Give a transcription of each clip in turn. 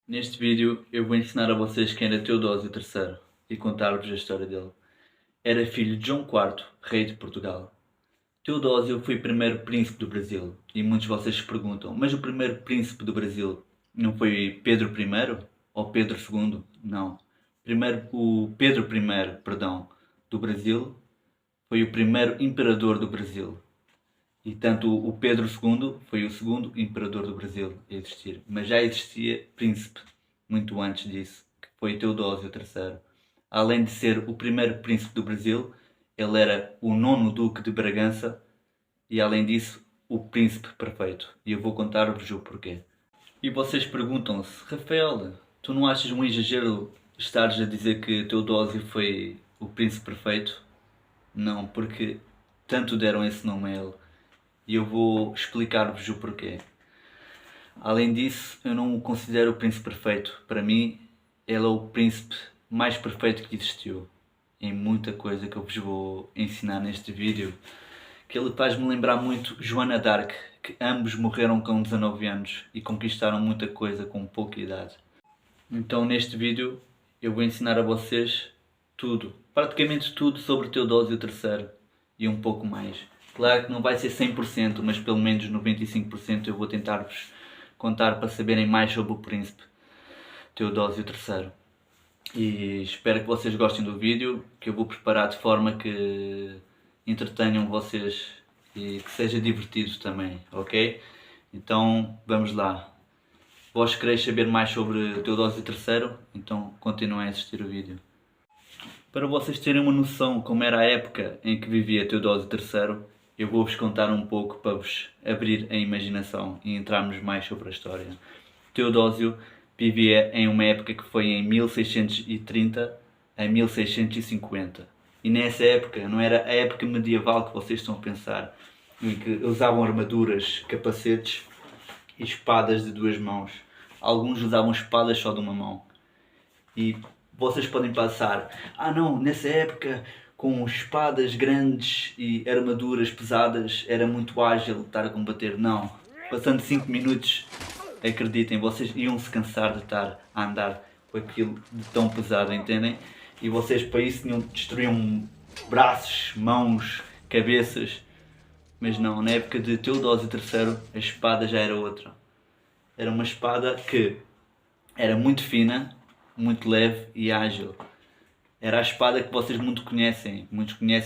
Neste vídeo eu vou ensinar a vocês quem era Teodósio III e contar-vos a história dele. Era filho de João IV, rei de Portugal. Teodósio foi o primeiro príncipe do Brasil e muitos de vocês se perguntam, mas o primeiro príncipe do Brasil não foi Pedro I ou Pedro II? Não. Primeiro, o Pedro I, perdão, do Brasil foi o primeiro imperador do Brasil. E tanto o Pedro II foi o segundo imperador do Brasil a existir. Mas já existia príncipe muito antes disso, que foi Teodósio III. Além de ser o primeiro príncipe do Brasil, ele era o nono duque de Bragança e, além disso, o príncipe perfeito. E eu vou contar-vos o porquê. E vocês perguntam-se, Rafael, tu não achas um exagero estares a dizer que Teodósio foi o príncipe perfeito? Não, porque tanto deram esse nome a ele. E eu vou explicar-vos o porquê. Além disso, eu não o considero o príncipe perfeito. Para mim, ele é o príncipe mais perfeito que existiu. Em muita coisa que eu vos vou ensinar neste vídeo. Que ele faz-me lembrar muito Joana d'Arc, que ambos morreram com 19 anos e conquistaram muita coisa com pouca idade. Então neste vídeo eu vou ensinar a vocês tudo, praticamente tudo sobre Teodósio III e um pouco mais. Claro que não vai ser 100%, mas pelo menos 95% eu vou tentar-vos contar para saberem mais sobre o príncipe Teodósio III. E espero que vocês gostem do vídeo, que eu vou preparar de forma que entretenham vocês e que seja divertido também, ok? Então vamos lá. Vós quereis saber mais sobre Teodósio III? Então continuem a assistir o vídeo. Para vocês terem uma noção como era a época em que vivia Teodósio III, eu vou-vos contar um pouco para vos abrir a imaginação e entrarmos mais sobre a história. Teodósio vivia em uma época que foi em 1630 a 1650. E nessa época, não era a época medieval que vocês estão a pensar, em que usavam armaduras, capacetes e espadas de duas mãos. Alguns usavam espadas só de uma mão. E vocês podem pensar, não, nessa época com espadas grandes e armaduras pesadas era muito ágil estar a combater. Não, passando 5 minutos, acreditem, vocês iam se cansar de estar a andar com aquilo de tão pesado, entendem? E vocês para isso destruíam braços, mãos, cabeças. Mas não, na época de Teodósio III a espada já era outra. Era uma espada que era muito fina, muito leve e ágil. Era a espada que vocês muitos conhecem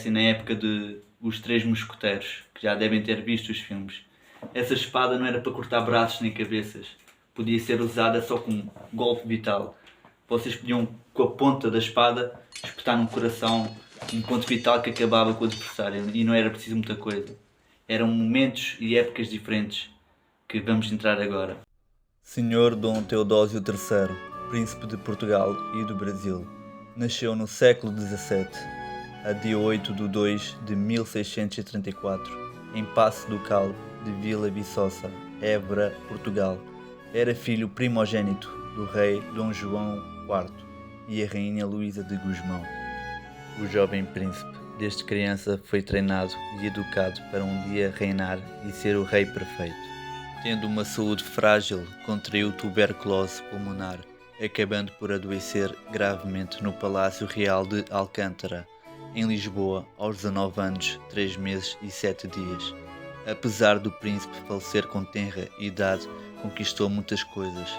na época de Os Três Mosqueteiros, que já devem ter visto os filmes. Essa espada não era para cortar braços nem cabeças, podia ser usada só com um golpe vital. Vocês podiam, com a ponta da espada, espetar no coração um ponto vital que acabava com o adversário, e não era preciso muita coisa. Eram momentos e épocas diferentes que vamos entrar agora. Senhor Dom Teodósio III, príncipe de Portugal e do Brasil, nasceu no século XVII, a dia 8 de 2 de 1634, em Paço do Cal de Vila Viçosa, Évora, Portugal. Era filho primogênito do rei Dom João IV e a rainha Luísa de Gusmão. O jovem príncipe, desde criança, foi treinado e educado para um dia reinar e ser o rei perfeito. Tendo uma saúde frágil, contraiu tuberculose pulmonar, acabando por adoecer gravemente no Palácio Real de Alcântara, em Lisboa, aos 19 anos, 3 meses e 7 dias. Apesar do príncipe falecer com tenra idade, conquistou muitas coisas.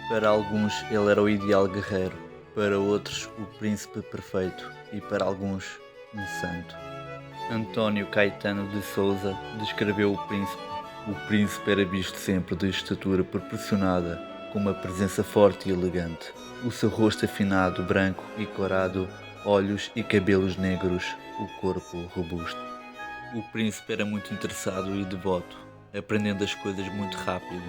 Para alguns ele era o ideal guerreiro, para outros o príncipe perfeito e para alguns um santo. António Caetano de Souza descreveu o príncipe. O príncipe era visto sempre de estatura proporcionada, com uma presença forte e elegante. O seu rosto afinado, branco e corado, olhos e cabelos negros, o corpo robusto. O príncipe era muito interessado e devoto, aprendendo as coisas muito rápido.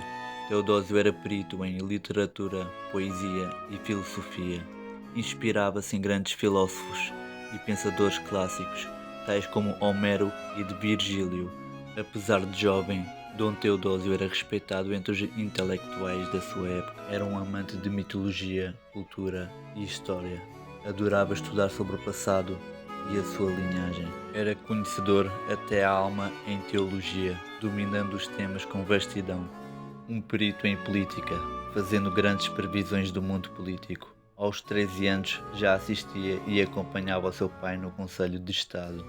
Teodósio era perito em literatura, poesia e filosofia. Inspirava-se em grandes filósofos e pensadores clássicos, tais como Homero e de Virgílio. Apesar de jovem, Dom Teodósio era respeitado entre os intelectuais da sua época. Era um amante de mitologia, cultura e história. Adorava estudar sobre o passado e a sua linhagem. Era conhecedor até a alma em teologia, dominando os temas com vastidão. Um perito em política, fazendo grandes previsões do mundo político. Aos 13 anos já assistia e acompanhava o seu pai no Conselho de Estado.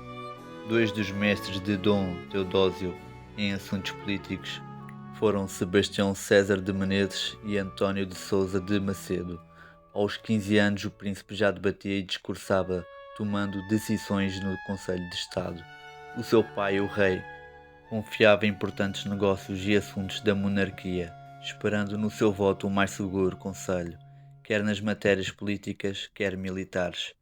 Dois dos mestres de Dom Teodósio em assuntos políticos foram Sebastião César de Menezes e António de Sousa de Macedo. Aos 15 anos o príncipe já debatia e discursava, tomando decisões no Conselho de Estado. O seu pai, o rei, confiava em importantes negócios e assuntos da monarquia, esperando no seu voto o mais seguro conselho, quer nas matérias políticas, quer militares.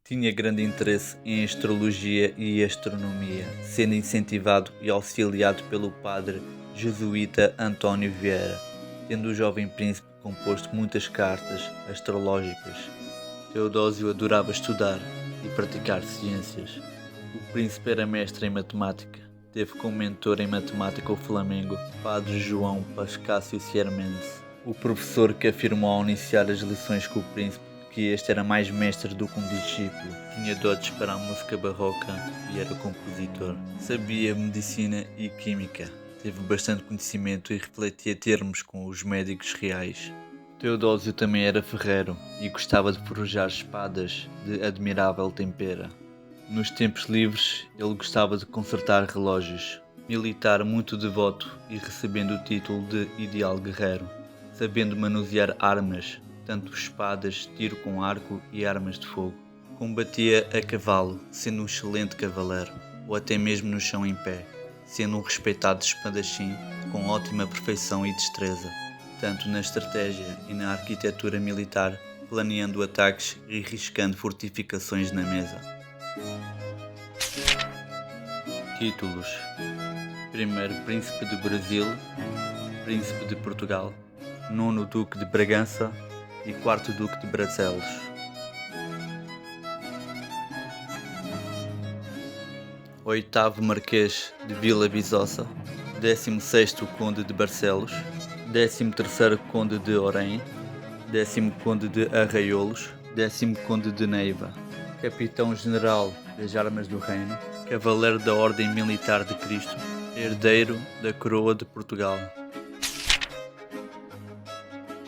Tinha grande interesse em astrologia e astronomia, sendo incentivado e auxiliado pelo padre jesuíta António Vieira, tendo o jovem príncipe composto muitas cartas astrológicas. Teodósio adorava estudar e praticar ciências. O príncipe era mestre em matemática. Teve como mentor em matemática o Flamengo, padre João Pascácio Sierra Mendes, o professor que afirmou ao iniciar as lições com o príncipe que este era mais mestre do que um discípulo. Tinha dotes para a música barroca e era compositor. Sabia medicina e química. Teve bastante conhecimento e refletia termos com os médicos reais. Teodósio também era ferreiro e gostava de forjar espadas de admirável tempera. Nos tempos livres, ele gostava de consertar relógios. Militar muito devoto e recebendo o título de ideal guerreiro, sabendo manusear armas, tanto espadas, tiro com arco e armas de fogo. Combatia a cavalo, sendo um excelente cavaleiro, ou até mesmo no chão em pé, sendo um respeitado espadachim com ótima perfeição e destreza, tanto na estratégia e na arquitetura militar, planeando ataques e riscando fortificações na mesa. Títulos: Primeiro Príncipe do Brasil, Príncipe de Portugal, Nono Duque de Bragança e Quarto Duque de Bracelos. Oitavo Marquês de Vila Viçosa, 16º Conde de Barcelos, 13º Conde de Orém, 10º Conde de Arraiolos, 10º Conde de Neiva, Capitão-General das Armas do Reino, Cavaleiro da Ordem Militar de Cristo, herdeiro da Coroa de Portugal.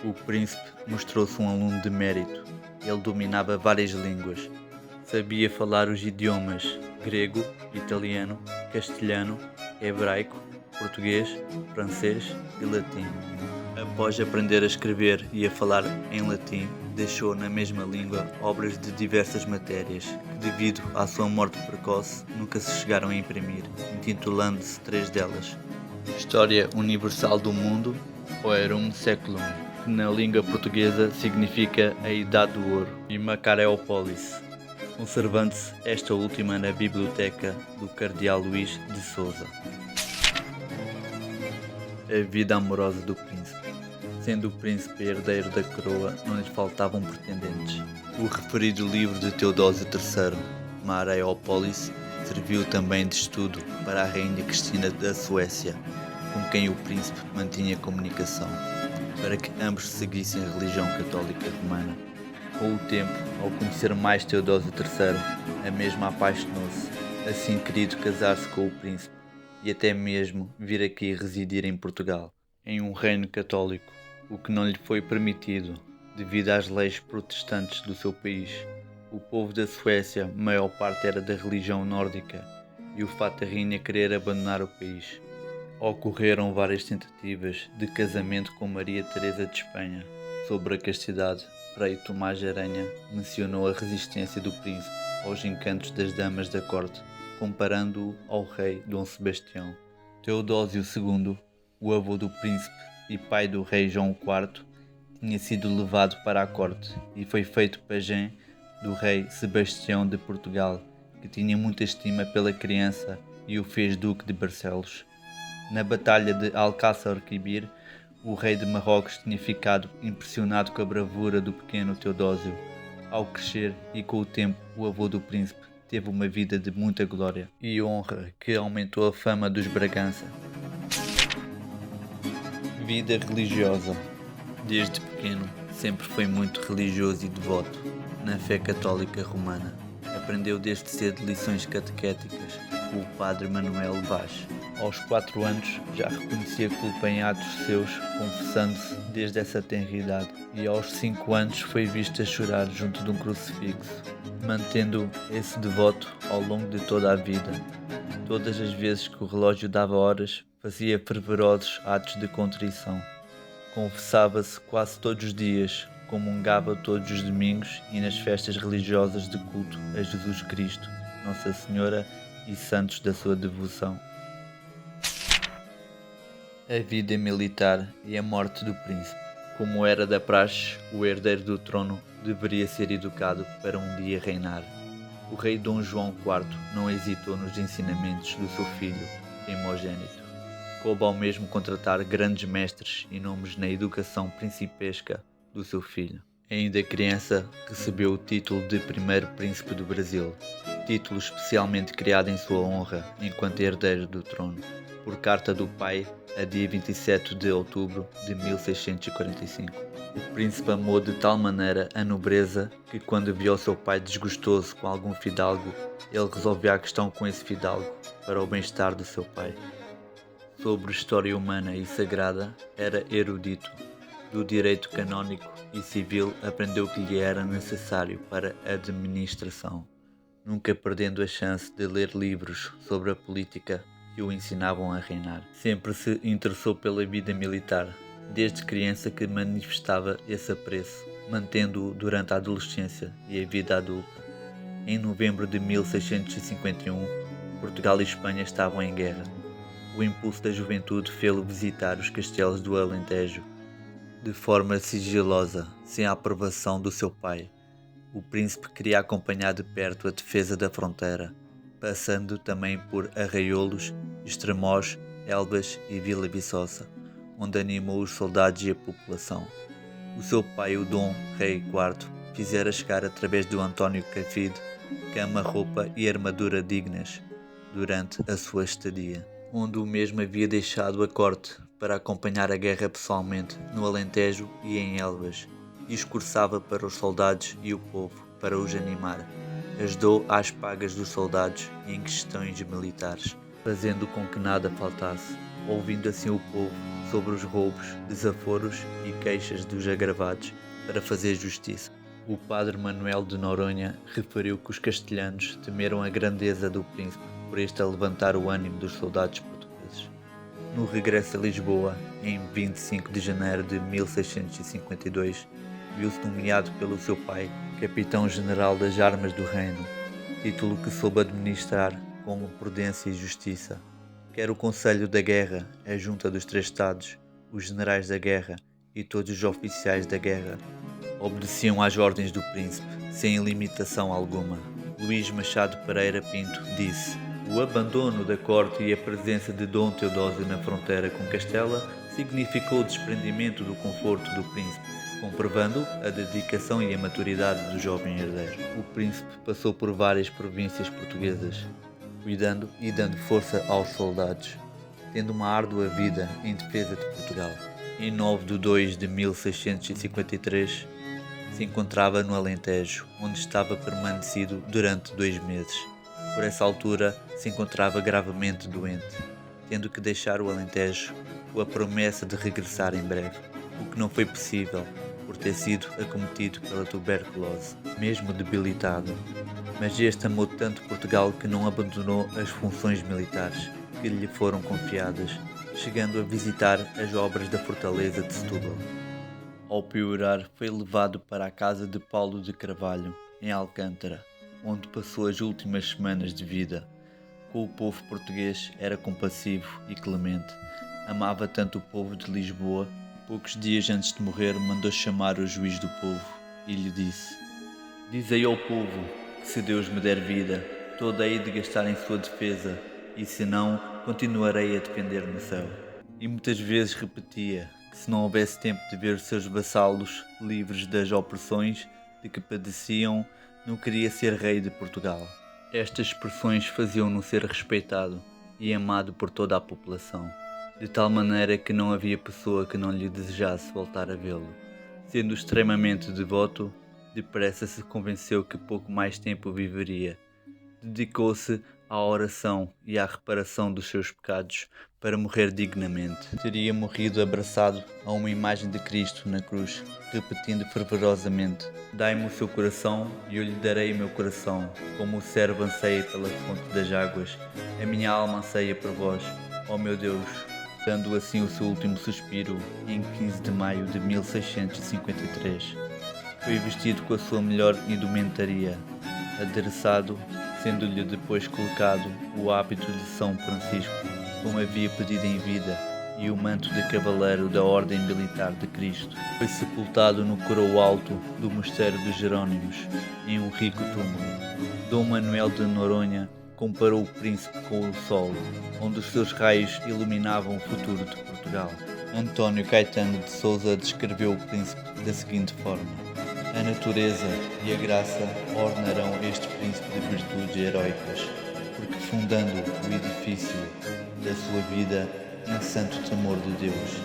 O príncipe mostrou-se um aluno de mérito. Ele dominava várias línguas. Sabia falar os idiomas grego, italiano, castelhano, hebraico, português, francês e latim. Após aprender a escrever e a falar em latim, deixou na mesma língua obras de diversas matérias que, devido à sua morte precoce, nunca se chegaram a imprimir, intitulando-se 3 delas: História Universal do Mundo, ou Rerum Saeculum, que na língua portuguesa significa a Idade do Ouro, e Macareópolis, conservando-se esta última na biblioteca do Cardeal Luís de Sousa. A vida amorosa do príncipe. Sendo o príncipe herdeiro da coroa, não lhe faltavam pretendentes. O referido livro de Teodósio III, Macareópolis, serviu também de estudo para a rainha Cristina da Suécia, com quem o príncipe mantinha comunicação, para que ambos seguissem a religião católica romana. Com o tempo, ao conhecer mais Teodósio III, a mesma apaixonou-se, assim querido casar-se com o príncipe e até mesmo vir aqui residir em Portugal, em um reino católico, o que não lhe foi permitido devido às leis protestantes do seu país. O povo da Suécia, maior parte era da religião nórdica, e o fato da rainha querer abandonar o país. Ocorreram várias tentativas de casamento com Maria Teresa de Espanha. Sobre a castidade, Frei Tomás de Aranha mencionou a resistência do príncipe aos encantos das damas da corte, comparando-o ao rei Dom Sebastião. Teodósio II, o avô do príncipe e pai do rei João IV, tinha sido levado para a corte e foi feito pajem do rei Sebastião de Portugal, que tinha muita estima pela criança e o fez duque de Barcelos. Na batalha de Alcácer Quibir, o rei de Marrocos tinha ficado impressionado com a bravura do pequeno Teodósio. Ao crescer e com o tempo, o avô do príncipe teve uma vida de muita glória e honra que aumentou a fama dos Bragança. Vida religiosa. Desde pequeno, sempre foi muito religioso e devoto na fé católica romana. Aprendeu desde cedo lições catequéticas com o padre Manuel Vaz. Aos 4 anos já reconhecia culpa em atos seus, confessando-se desde essa tenra idade, e aos 5 anos foi visto a chorar junto de um crucifixo, mantendo esse devoto ao longo de toda a vida. Todas as vezes que o relógio dava horas, fazia fervorosos atos de contrição. Confessava-se quase todos os dias, comungava todos os domingos e nas festas religiosas de culto a Jesus Cristo, Nossa Senhora e santos da sua devoção. A vida militar e a morte do príncipe. Como era da praxe, o herdeiro do trono deveria ser educado para um dia reinar. O rei Dom João IV não hesitou nos ensinamentos do seu filho primogênito. Coube ao mesmo contratar grandes mestres e nomes na educação principesca do seu filho. Ainda criança, recebeu o título de primeiro príncipe do Brasil, título especialmente criado em sua honra enquanto herdeiro do trono, por carta do pai, a dia 27 de outubro de 1645. O príncipe amou de tal maneira a nobreza que, quando viu seu pai desgostoso com algum fidalgo, ele resolveu a questão com esse fidalgo para o bem-estar do seu pai. Sobre história humana e sagrada, era erudito. Do direito canônico e civil aprendeu o que lhe era necessário para a administração, nunca perdendo a chance de ler livros sobre a política que o ensinavam a reinar. Sempre se interessou pela vida militar, desde criança que manifestava esse apreço, mantendo-o durante a adolescência e a vida adulta. Em novembro de 1651, Portugal e Espanha estavam em guerra. O impulso da juventude fê-lo visitar os castelos do Alentejo, de forma sigilosa, sem a aprovação do seu pai. O príncipe queria acompanhar de perto a defesa da fronteira, passando também por Arraiolos, Estremoz, Elvas e Vila Viçosa, onde animou os soldados e a população. O seu pai, o Dom Rei IV, fizera chegar através do António Cafide cama, roupa e armadura dignas durante a sua estadia, onde o mesmo havia deixado a corte para acompanhar a guerra pessoalmente no Alentejo e em Elvas. Discursava para os soldados e o povo para os animar. Ajudou às pagas dos soldados e em questões militares, fazendo com que nada faltasse, ouvindo assim o povo sobre os roubos, desaforos e queixas dos agravados para fazer justiça. O padre Manuel de Noronha referiu que os castelhanos temeram a grandeza do príncipe por este a levantar o ânimo dos soldados portugueses. No regresso a Lisboa, em 25 de janeiro de 1652, viu-se nomeado pelo seu pai capitão-general das armas do reino, título que soube administrar com prudência e justiça. Quer o Conselho da Guerra, a Junta dos Três Estados, os generais da guerra e todos os oficiais da guerra obedeciam às ordens do príncipe, sem limitação alguma. Luís Machado Pereira Pinto disse: o abandono da corte e a presença de Dom Teodósio na fronteira com Castela significou o desprendimento do conforto do príncipe, comprovando a dedicação e a maturidade do jovem herdeiro. O príncipe passou por várias províncias portuguesas, cuidando e dando força aos soldados, tendo uma árdua vida em defesa de Portugal. Em 9 de 2 de 1653, se encontrava no Alentejo, onde estava permanecido durante 2 meses. Por essa altura, se encontrava gravemente doente, tendo que deixar o Alentejo com a promessa de regressar em breve, o que não foi possível por ter sido acometido pela tuberculose, mesmo debilitado. Mas este amou tanto Portugal que não abandonou as funções militares que lhe foram confiadas, chegando a visitar as obras da fortaleza de Setúbal. Ao piorar, foi levado para a casa de Paulo de Carvalho, em Alcântara, onde passou as últimas semanas de vida. Com o povo português era compassivo e clemente. Amava tanto o povo de Lisboa, poucos dias antes de morrer mandou chamar o juiz do povo e lhe disse: dizei ao povo que se Deus me der vida, toda hei de gastar em sua defesa, e se não, continuarei a defender no céu. E muitas vezes repetia que se não houvesse tempo de ver os seus vassalos livres das opressões de que padeciam, não queria ser rei de Portugal. Estas expressões faziam-no ser respeitado e amado por toda a população, de tal maneira que não havia pessoa que não lhe desejasse voltar a vê-lo. Sendo extremamente devoto, depressa se convenceu que pouco mais tempo viveria. Dedicou-se à oração e à reparação dos seus pecados para morrer dignamente. Teria morrido abraçado a uma imagem de Cristo na cruz, repetindo fervorosamente: Dai-me o seu coração e eu lhe darei o meu coração, como o servo anseia pela fonte das águas. A minha alma anseia por vós, ó meu Deus, dando assim o seu último suspiro em 15 de maio de 1653. Foi vestido com a sua melhor indumentaria, adereçado, sendo-lhe depois colocado o hábito de São Francisco, como havia pedido em vida, e o manto de cavaleiro da Ordem Militar de Cristo. Foi sepultado no coro alto do Mosteiro dos Jerónimos, em um rico túmulo. Dom Manuel de Noronha comparou o príncipe com o sol, onde os seus raios iluminavam o futuro de Portugal. António Caetano de Sousa descreveu o príncipe da seguinte forma: a natureza e a graça ornarão este príncipe de virtudes heroicas, porque fundando o edifício da sua vida em santo temor de Deus,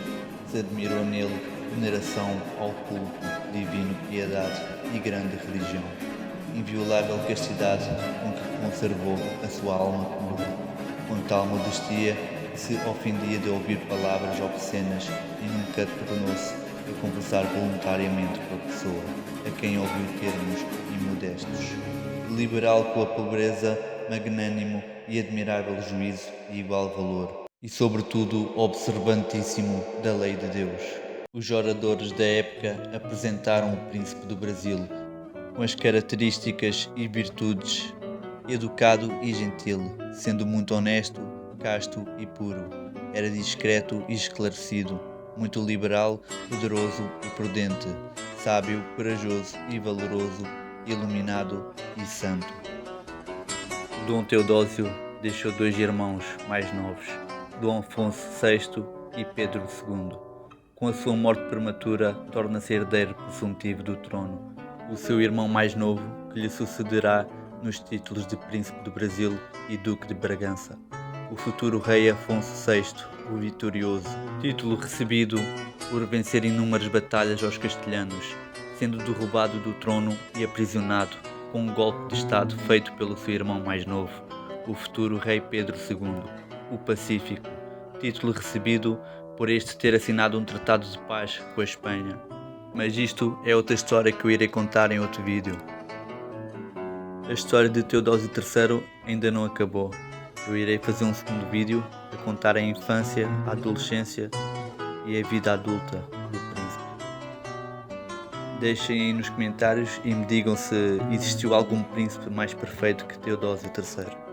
se admirou nele veneração ao culto, divino piedade e grande religião, inviolável castidade com que conservou a sua alma pura, com tal modestia que se ofendia de ouvir palavras obscenas e nunca tornou-se a conversar voluntariamente com a pessoa a quem ouviu termos imodestos. Liberal com a pobreza, magnânimo e admirável juízo e igual valor, e sobretudo observantíssimo da lei de Deus. Os oradores da época apresentaram o príncipe do Brasil com as características e virtudes: educado e gentil, sendo muito honesto, casto e puro. Era discreto e esclarecido, muito liberal, poderoso e prudente, sábio, corajoso e valoroso, iluminado e santo. Dom Teodósio deixou 2 irmãos mais novos, Dom Afonso VI e Pedro II. Com a sua morte prematura, torna-se herdeiro presuntivo do trono o seu irmão mais novo, que lhe sucederá nos títulos de Príncipe do Brasil e Duque de Bragança, o futuro rei Afonso VI, o Vitorioso, título recebido por vencer inúmeras batalhas aos castelhanos, sendo derrubado do trono e aprisionado com um golpe de estado feito pelo seu irmão mais novo, o futuro rei Pedro II, o Pacífico, título recebido por este ter assinado um tratado de paz com a Espanha. Mas isto é outra história que eu irei contar em outro vídeo. A história de Teodósio III ainda não acabou. Eu irei fazer um segundo vídeo a contar a infância, a adolescência e a vida adulta do príncipe. Deixem aí nos comentários e me digam se existiu algum príncipe mais perfeito que Teodósio III.